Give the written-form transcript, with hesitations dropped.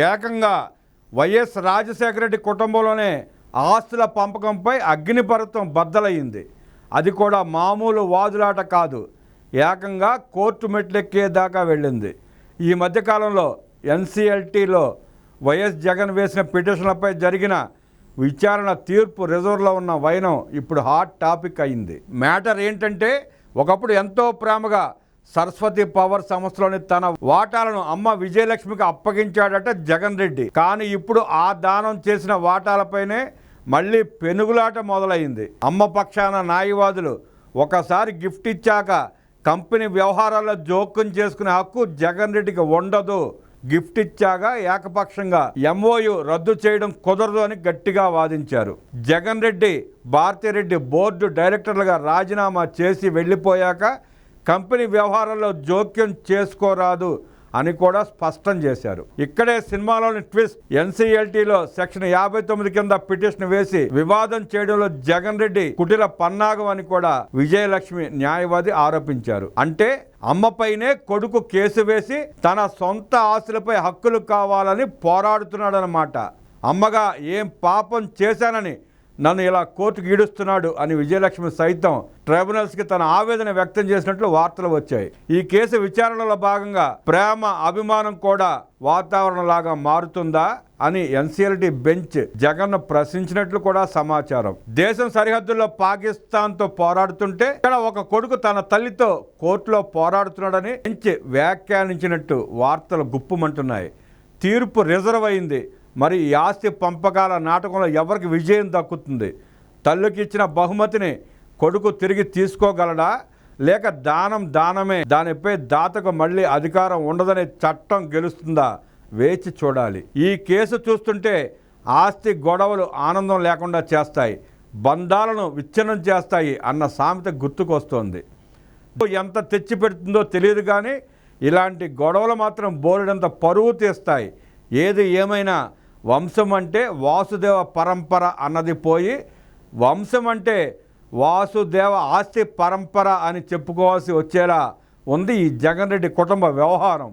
ఏకంగా వైఎస్ రాజశేఖర రెడ్డి కుటుంబంలోనే ఆస్తుల పంపకంపై అగ్నిపర్వతం బద్దలయ్యింది. అది కూడా మామూలు వాదులాట కాదు, ఏకంగా కోర్టు మెట్లెక్కేదాకా వెళ్ళింది. ఈ మధ్యకాలంలో ఎన్సీఎల్టీలో వైఎస్ జగన్ వేసిన పిటిషన్లపై జరిగిన విచారణ తీర్పు రిజర్వ్లో ఉన్న వైనం ఇప్పుడు హాట్ టాపిక్ అయింది. మ్యాటర్ ఏంటంటే, ఒకప్పుడు ఎంతో ప్రేమగా సరస్వతి పవర్ సంస్థలోని తన వాటాలను అమ్మ విజయలక్ష్మికి అప్పగించాడట జగన్ రెడ్డి. కానీ ఇప్పుడు ఆ దానం చేసిన వాటాలపైనే మళ్ళీ పెనుగులాట మొదలైంది. అమ్మ పక్షాన న్యాయవాదులు ఒకసారి గిఫ్ట్ ఇచ్చాక కంపెనీ వ్యవహారాల్లో జోక్యం చేసుకునే హక్కు జగన్ రెడ్డికి ఉండదు, గిఫ్ట్ ఇచ్చాక ఏకపక్షంగా ఎంఓయు రద్దు చేయడం కుదరదు అని గట్టిగా వాదించారు. జగన్ రెడ్డి, భారతిరెడ్డి బోర్డు డైరెక్టర్లుగా రాజీనామా చేసి వెళ్ళిపోయాక కంపెనీ వ్యవహారాల్లో జోక్యం చేసుకోరాదు అని కూడా స్పష్టం చేశారు. ఇక్కడే సినిమాలోని ట్విస్ట్. ఎన్సీఎల్టీలో సెక్షన్ 59 కింద పిటిషన్ వేసి వివాదం చేయడంలో జగన్ రెడ్డి కుటిల పన్నాగం అని కూడా విజయలక్ష్మి న్యాయవాది ఆరోపించారు. అంటే అమ్మపైనే కొడుకు కేసు వేసి తన సొంత ఆస్తులపై హక్కులు కావాలని పోరాడుతున్నాడనమాట. అమ్మగా ఏం పాపం చేశానని నన్ను ఇలా కోర్టుకు ఈడుస్తున్నాడు అని విజయలక్ష్మి సైతం ట్రైబ్యునల్స్కి తన ఆవేదన వ్యక్తం చేసినట్లు వార్తలు వచ్చాయి. ఈ కేసు విచారణలో భాగంగా ప్రేమ, అభిమానం కూడా వాతావరణంలాగా మారుతుందా అని ఎన్సీఎల్టీ బెంచ్ జగన్ను ప్రశ్నించినట్లు కూడా సమాచారం. దేశం సరిహద్దుల్లో పాకిస్తాన్తో పోరాడుతుంటే ఇక్కడ ఒక కొడుకు తన తల్లితో కోర్టులో పోరాడుతున్నాడని బెంచ్ వ్యాఖ్యానించినట్టు వార్తలు గుప్పుమంటున్నాయి. తీర్పు రిజర్వ్ అయింది. మరి ఈ ఆస్తి పంపకాల నాటకంలో ఎవరికి విజయం దక్కుతుంది? తల్లికి ఇచ్చిన బహుమతిని కొడుకు తిరిగి తీసుకోగలడా, లేక దానం దానమే, దానిపై దాతకు మళ్ళీ అధికారం ఉండదనే చట్టం గెలుస్తుందా? వేచి చూడాలి. ఈ కేసు చూస్తుంటే ఆస్తి గొడవలు ఆనందం లేకుండా చేస్తాయి, బంధాలను విచ్ఛిన్నం చేస్తాయి అన్న సామెత గుర్తుకొస్తోంది. ఎంత తెచ్చిపెడుతుందో తెలియదు, కానీ ఇలాంటి గొడవలు మాత్రం బోలెడంత పరువు తీస్తాయి. ఏది ఏమైనా వంశం అంటే వాసుదేవ పరంపర అన్నది పోయి వంశం అంటే వాసుదేవ ఆస్తి పరంపర అని చెప్పుకోవాల్సి వచ్చేలా ఉంది ఈ జగన్ రెడ్డి కుటుంబ వ్యవహారం.